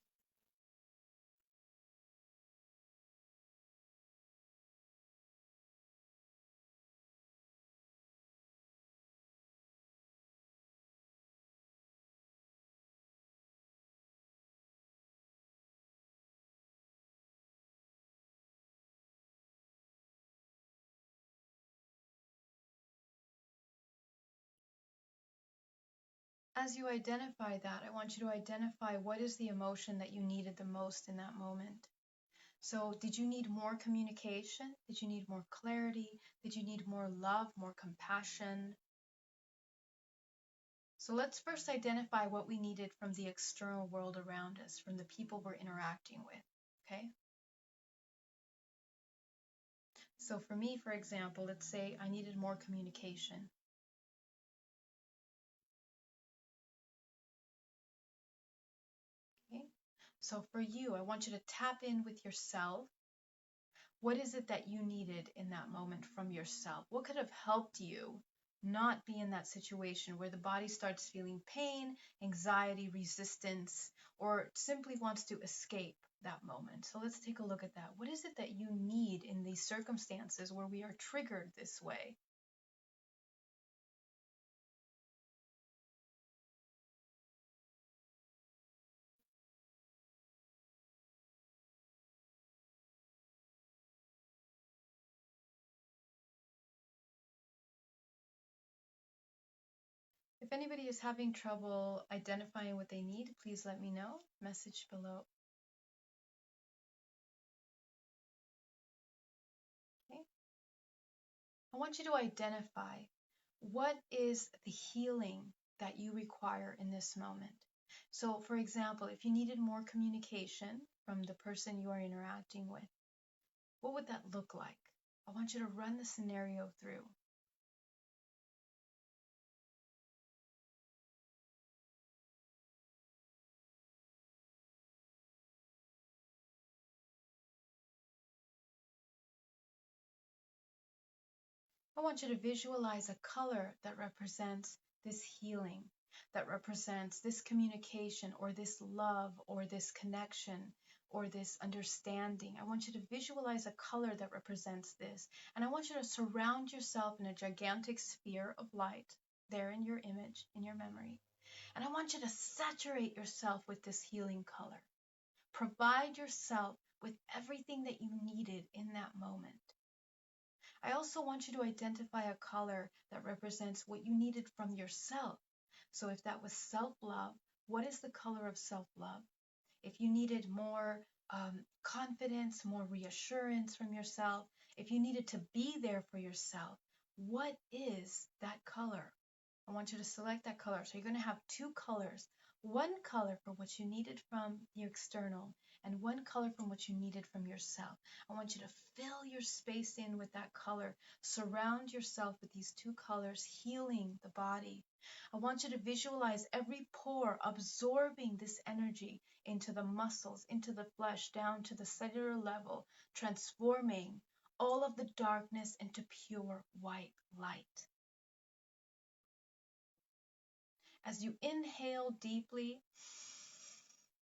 As you identify that, I want you to identify, what is the emotion that you needed the most in that moment. So, did you need more communication? Did you need more clarity? Did you need more love, more compassion? So, let's first identify what we needed from the external world around us, from the people we're interacting with. Okay? So, for me, for example, let's say I needed more communication. Okay? So, for you, I want you to tap in with yourself. What is it that you needed in that moment from yourself? What could have helped you not be in that situation where the body starts feeling pain, anxiety, resistance, or simply wants to escape that moment? So let's take a look at that. What is it that you need in these circumstances where we are triggered this way? If anybody is having trouble identifying what they need, please let me know. Message below. Okay. I want you to identify, what is the healing that you require in this moment. So, for example, if you needed more communication from the person you are interacting with, what would that look like? I want you to run the scenario through. I want you to visualize a color that represents this healing, that represents this communication, or this love, or this connection, or this understanding. I want you to visualize a color that represents this. And I want you to surround yourself in a gigantic sphere of light there in your image, in your memory. And I want you to saturate yourself with this healing color. Provide yourself with everything that you needed in that moment. I also want you to identify a color that represents what you needed from yourself. So if that was self-love, what is the color of self-love? If you needed more confidence, more reassurance from yourself, if you needed to be there for yourself, what is that color? I want you to select that color. So you're going to have two colors. One color for what you needed from the external, and one color from what you needed from yourself. I want you to fill your space in with that color. Surround yourself with these two colors, healing the body. I want you to visualize every pore absorbing this energy into the muscles, into the flesh, down to the cellular level, transforming all of the darkness into pure white light. As you inhale deeply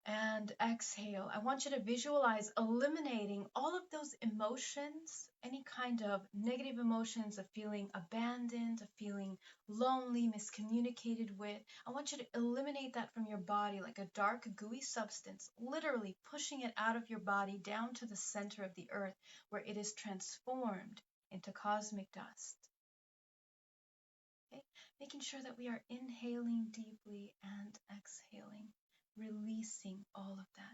and exhale, I want you to visualize eliminating all of those emotions, any kind of negative emotions of feeling abandoned, of feeling lonely, miscommunicated with. I want you to eliminate that from your body like a dark, gooey substance, literally pushing it out of your body down to the center of the earth where it is transformed into cosmic dust. Okay? Making sure that we are inhaling deeply and exhaling, releasing all of that.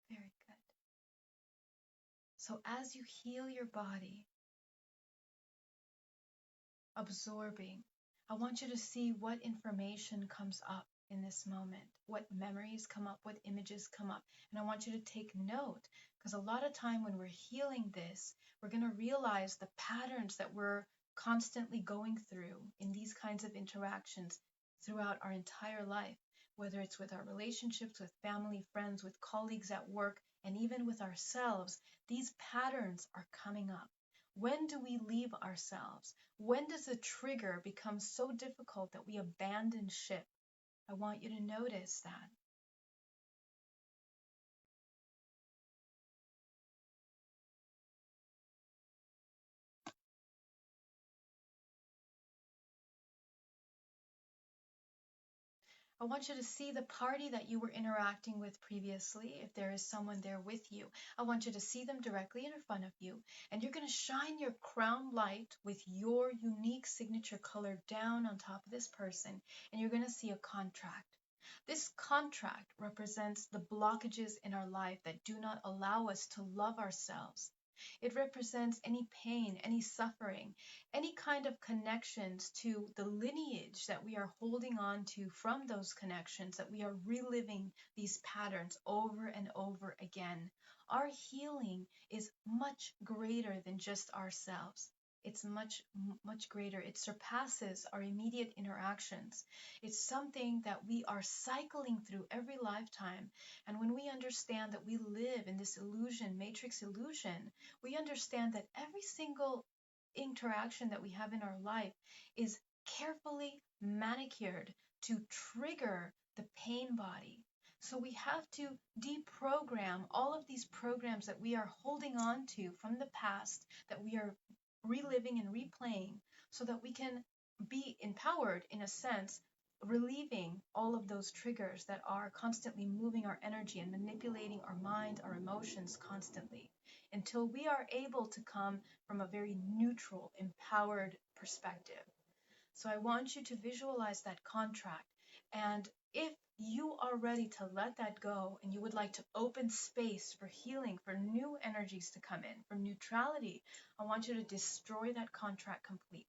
Very good. So as you heal your body, absorbing, I want you to see what information comes up in this moment, what memories come up, what images come up. And I want you to take note, because a lot of time when we're healing this, we're going to realize the patterns that we're constantly going through in these kinds of interactions throughout our entire life, whether it's with our relationships, with family, friends, with colleagues at work, and even with ourselves. These patterns are coming up. When do we leave ourselves? When does a trigger become so difficult that we abandon ship? I want you to notice that. I want you to see the party that you were interacting with previously, if there is someone there with you. I want you to see them directly in front of you, and you're going to shine your crown light with your unique signature color down on top of this person, and you're going to see a contract. This contract represents the blockages in our life that do not allow us to love ourselves. It represents any pain, any suffering, any kind of connections to the lineage that we are holding on to from those connections, that we are reliving these patterns over and over again. Our healing is much greater than just ourselves. It's much, much greater. It surpasses our immediate interactions. It's something that we are cycling through every lifetime. And when we understand that we live in this illusion, matrix illusion, we understand that every single interaction that we have in our life is carefully manicured to trigger the pain body. So we have to deprogram all of these programs that we are holding on to from the past, that we are reliving and replaying, so that we can be empowered in a sense, relieving all of those triggers that are constantly moving our energy and manipulating our mind, our emotions constantly, until we are able to come from a very neutral, empowered perspective. So I want you to visualize that contract. And if you are ready to let that go and you would like to open space for healing, for new energies to come in, for neutrality, I want you to destroy that contract completely.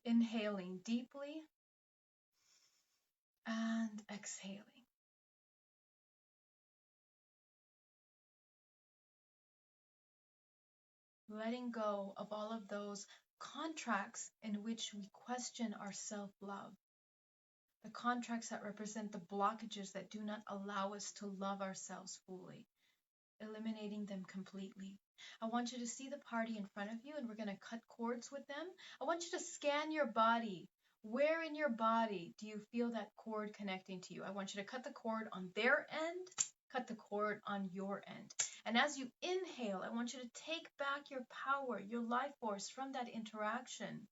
Inhaling deeply and exhaling. Letting go of all of those contracts in which we question our self love, the contracts that represent the blockages that do not allow us to love ourselves fully, eliminating them completely. I want you to see the party in front of you, and we're going to cut cords with them. I want you to scan your body. Where in your body do you feel that cord connecting to you? I want you to cut the cord on their end, cut the cord on your end. And as you inhale, I want you to take back your power, your life force from that interaction.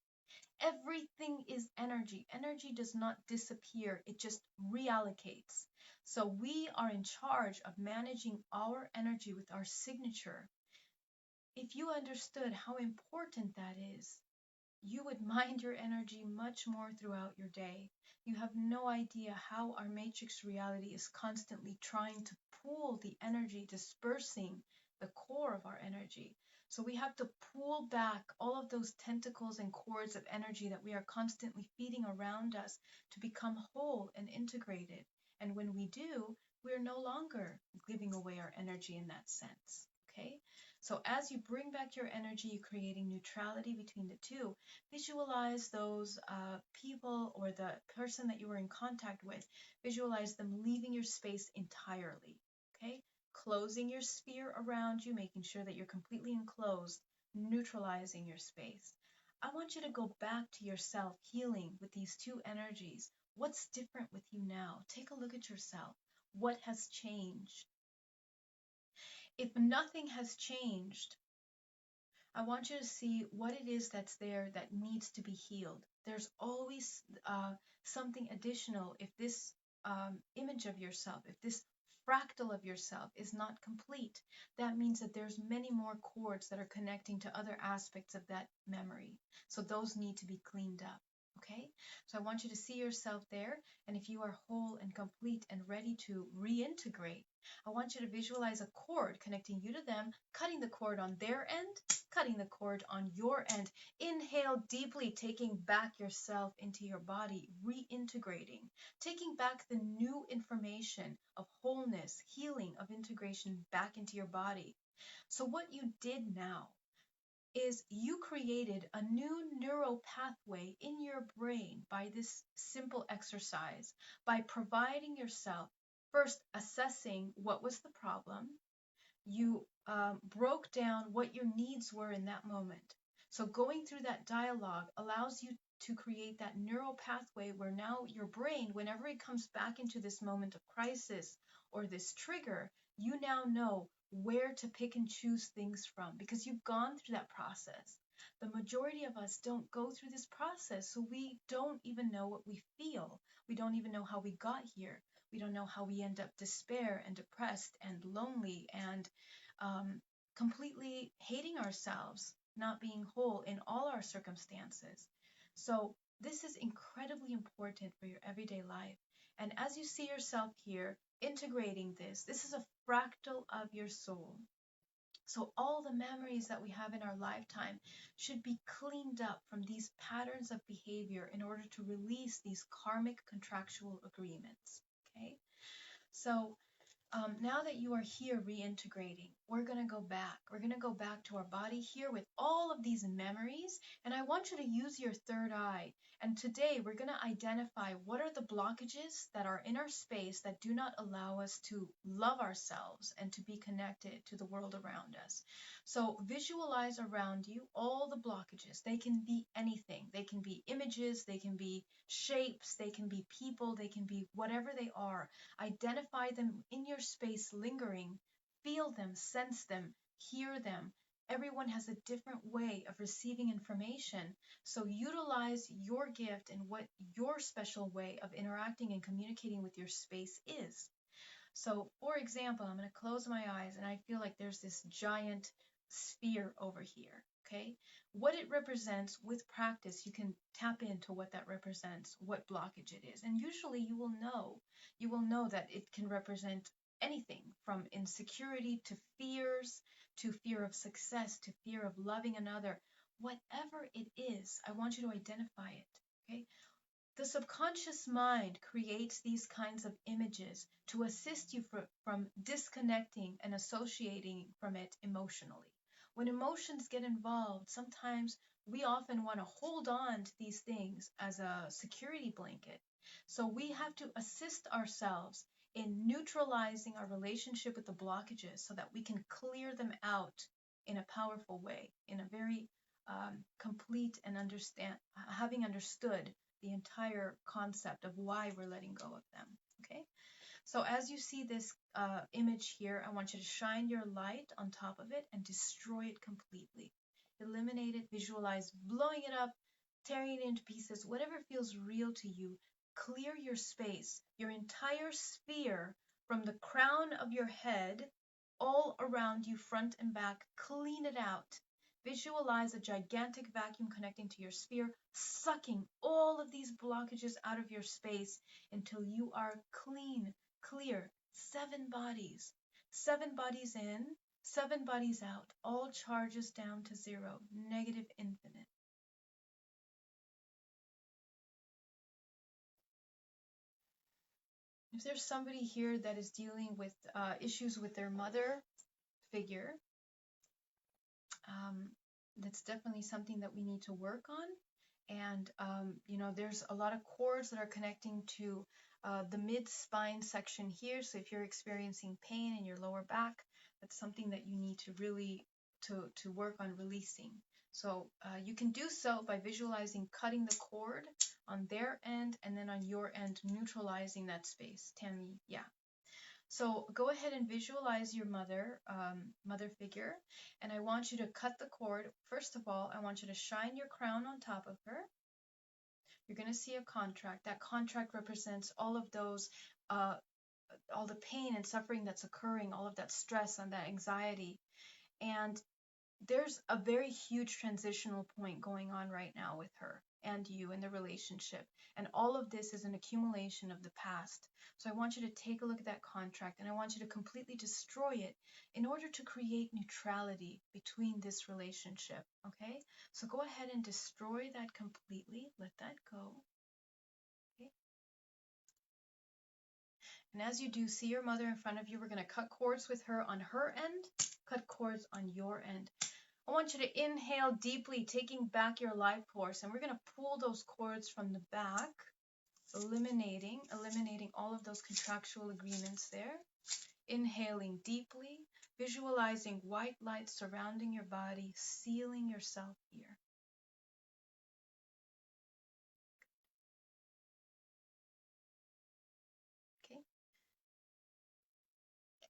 Everything is energy. Energy does not disappear, it just reallocates. So we are in charge of managing our energy with our signature. If you understood how important that is, you would mind your energy much more throughout your day. You have no idea how our matrix reality is constantly trying to pull the energy, dispersing the core of our energy. So we have to pull back all of those tentacles and cords of energy that we are constantly feeding around us to become whole and integrated. And when we do, we're no longer giving away our energy in that sense. Okay? So as you bring back your energy, you're creating neutrality between the two. Visualize those people or the person that you were in contact with. Visualize them leaving your space entirely. Okay? Closing your sphere around you, making sure that you're completely enclosed, neutralizing your space. I want you to go back to yourself, healing with these two energies. What's different with you now? Take a look at yourself. What has changed? If nothing has changed, I want you to see what it is that's there that needs to be healed. There's always something additional. If this image of yourself, if this fractal of yourself is not complete, that means that there's many more cords that are connecting to other aspects of that memory. So those need to be cleaned up. Okay? So I want you to see yourself there. And if you are whole and complete and ready to reintegrate, I want you to visualize a cord connecting you to them, cutting the cord on their end, cutting the cord on your end. Inhale deeply, taking back yourself into your body, reintegrating, taking back the new information of wholeness, healing, of integration back into your body. So what you did now is you created a new neural pathway in your brain by this simple exercise, by providing yourself first assessing what was the problem. You broke down what your needs were in that moment. So going through that dialogue allows you to create that neural pathway where now your brain, whenever it comes back into this moment of crisis or this trigger, you now know where to pick and choose things from because you've gone through that process. The majority of us don't go through this process, so we don't even know what we feel. We don't even know how we got here. We don't know how we end up despair and depressed and lonely and completely hating ourselves, not being whole in all our circumstances. So, this is incredibly important for your everyday life. And as you see yourself here integrating this is a fractal of your soul. So, all the memories that we have in our lifetime should be cleaned up from these patterns of behavior in order to release these karmic contractual agreements. Okay? So, now that you are here reintegrating, we're going to go back. We're going to go back to our body here with all of these memories. And I want you to use your third eye. And today we're going to identify what are the blockages that are in our space that do not allow us to love ourselves and to be connected to the world around us. So visualize around you all the blockages. They can be anything. They can be images, they can be shapes, they can be people, they can be whatever they are. Identify them in your space lingering, feel them, sense them, hear them. Everyone has a different way of receiving information. So utilize your gift and what your special way of interacting and communicating with your space is. So, for example, I'm going to close my eyes and I feel like there's this giant sphere over here. Okay. What it represents with practice, you can tap into what that represents, what blockage it is. And usually you will know that it can represent anything from insecurity to fear of success, to fear of loving another. Whatever it is, I want you to identify it. Okay. The subconscious mind creates these kinds of images to assist you from disconnecting and associating from it emotionally. When emotions get involved, sometimes we often want to hold on to these things as a security blanket. So we have to assist ourselves in neutralizing our relationship with the blockages so that we can clear them out in a powerful way, in a very complete and having understood the entire concept of why we're letting go of them. Okay, so as you see this image here, I want you to shine your light on top of it and destroy it completely. Eliminate it, visualize blowing it up, tearing it into pieces, whatever feels real to you. Clear your space, your entire sphere from the crown of your head, all around you, front and back. Clean it out. Visualize a gigantic vacuum connecting to your sphere, sucking all of these blockages out of your space until you are clean, clear. 7 bodies. 7 bodies in, 7 bodies out. All charges down to zero. Negative infinite. If there's somebody here that is dealing with issues with their mother figure, that's definitely something that we need to work on. And, there's a lot of cords that are connecting to the mid-spine section here. So if you're experiencing pain in your lower back, that's something that you need to really to work on releasing. So you can do so by visualizing cutting the cord on their end and then on your end, neutralizing that space. Tammy, yeah. So go ahead and visualize your mother figure, and I want you to cut the cord. First of all, I want you to shine your crown on top of her. You're going to see a contract. That contract represents all of those, all the pain and suffering that's occurring, all of that stress and that anxiety. And there's a very huge transitional point going on right now with her and you in the relationship. And all of this is an accumulation of the past. So I want you to take a look at that contract and I want you to completely destroy it in order to create neutrality between this relationship. Okay? So go ahead and destroy that completely. Let that go. Okay? And as you do, see your mother in front of you. We're going to cut cords with her on her end, cut cords on your end. I want you to inhale deeply, taking back your life force. And we're going to pull those cords from the back, eliminating all of those contractual agreements there. Inhaling deeply, visualizing white light surrounding your body, sealing yourself here. Okay.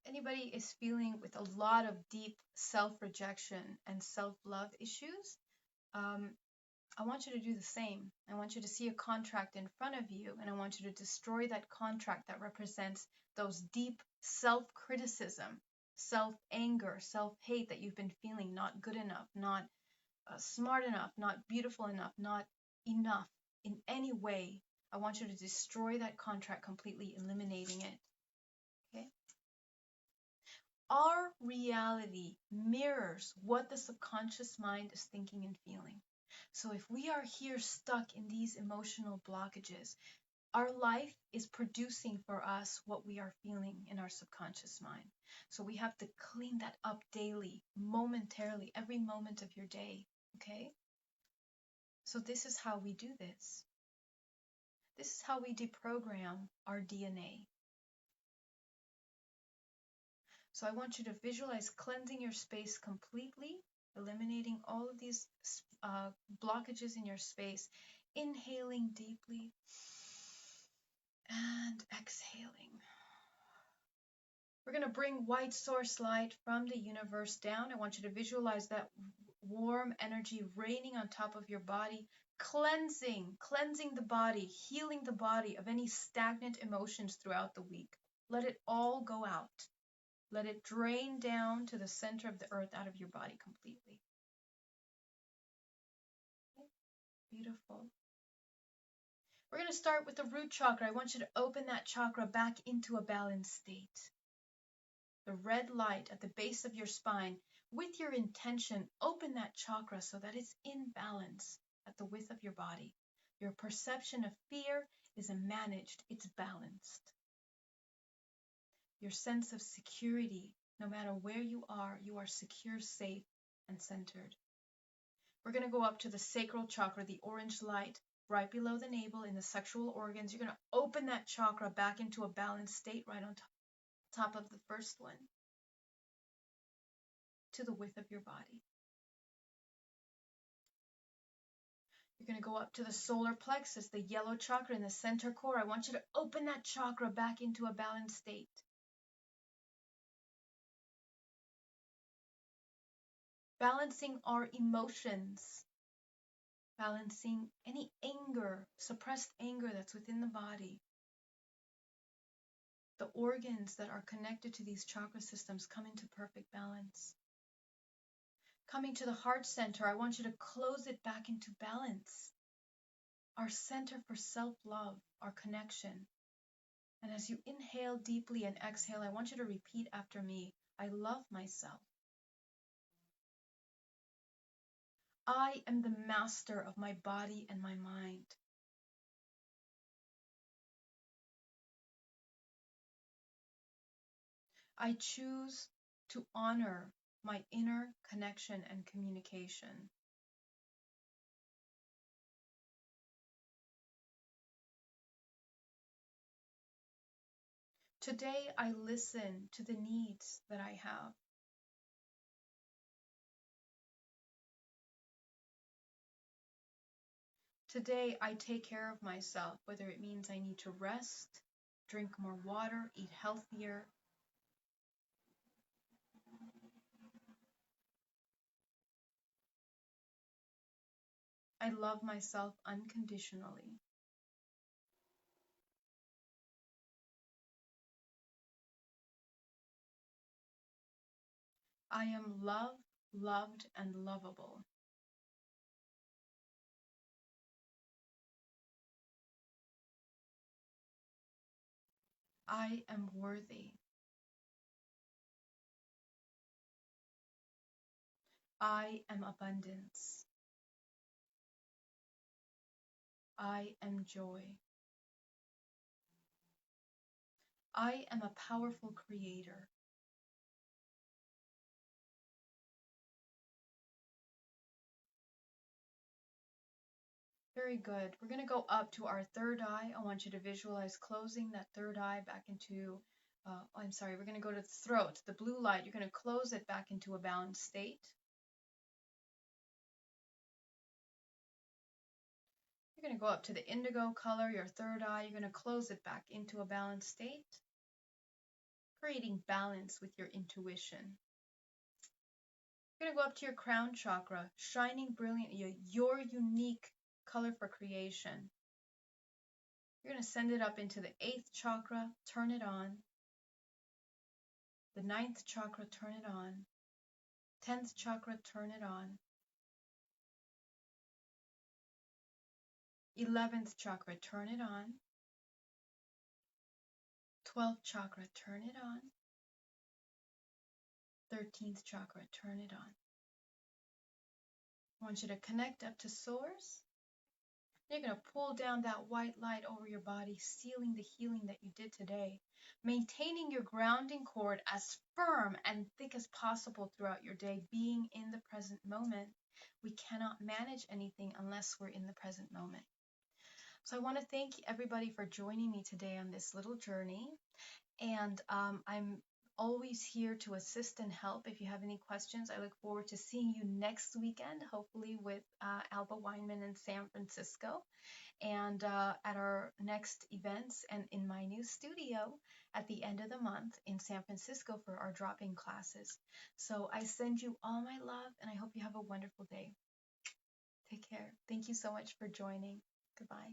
Anybody is feeling with a lot of deep self-rejection and self-love issues, I want you to do the same. I want you to see a contract in front of you, and I want you to destroy that contract that represents those deep self-criticism, self-anger, self-hate that you've been feeling, not good enough, not smart enough, not beautiful enough, not enough in any way. I want you to destroy that contract completely, eliminating it. Okay? Our reality mirrors what the subconscious mind is thinking and feeling. So if we are here stuck in these emotional blockages, our life is producing for us what we are feeling in our subconscious mind. So we have to clean that up daily, momentarily, every moment of your day. Okay? So this is how we do this. This is how we deprogram our DNA. So I want you to visualize cleansing your space completely, eliminating all of these blockages in your space, inhaling deeply and exhaling. We're going to bring white source light from the universe down. I want you to visualize that warm energy raining on top of your body, cleansing the body, healing the body of any stagnant emotions throughout the week. Let it all go out. Let it drain down to the center of the earth out of your body completely. Okay. Beautiful. We're going to start with the root chakra. I want you to open that chakra back into a balanced state. The red light at the base of your spine, with your intention, open that chakra so that it's in balance at the width of your body. Your perception of fear is managed, it's balanced. Your sense of security, no matter where you are secure, safe, and centered. We're going to go up to the sacral chakra, the orange light, right below the navel in the sexual organs. You're going to open that chakra back into a balanced state right on top of the first one, to the width of your body. You're going to go up to the solar plexus, the yellow chakra in the center core. I want you to open that chakra back into a balanced state. Balancing our emotions. balancing any anger, suppressed anger that's within the body. The organs that are connected to these chakra systems come into perfect balance. Coming to the heart center, I want you to close it back into balance. Our center for self-love, our connection. And as you inhale deeply and exhale, I want you to repeat after me. I love myself. I am the master of my body and my mind. I choose to honor my inner connection and communication. Today, I listen to the needs that I have. Today, I take care of myself, whether it means I need to rest, drink more water, eat healthier. I love myself unconditionally. I am loved, loved, and lovable. I am worthy. I am abundance. I am joy. I am a powerful creator. Very good. We're going to go up to our third eye. I want you to visualize closing that third eye back into, we're going to go to the throat, the blue light. You're going to close it back into a balanced state. You're going to go up to the indigo color, your third eye. You're going to close it back into a balanced state, creating balance with your intuition. You're going to go up to your crown chakra, shining brilliantly, your unique color for creation. You're going to send it up into the 8th chakra, turn it on. The 9th chakra, turn it on. 10th chakra, turn it on. 11th chakra, turn it on. 12th chakra, turn it on. 13th chakra, turn it on. I want you to connect up to source. You're going to pull down that white light over your body, sealing the healing that you did today, maintaining your grounding cord as firm and thick as possible throughout your day, being in the present moment. We cannot manage anything unless we're in the present moment. So I want to thank everybody for joining me today on this little journey. And I'm always here to assist and help. If you have any questions, I look forward to seeing you next weekend, hopefully with Alba Weinman in San Francisco, and at our next events and in my new studio at the end of the month in San Francisco for our drop-in classes. So I send you all my love, and I hope you have a wonderful day. Take care. Thank you so much for joining. Goodbye.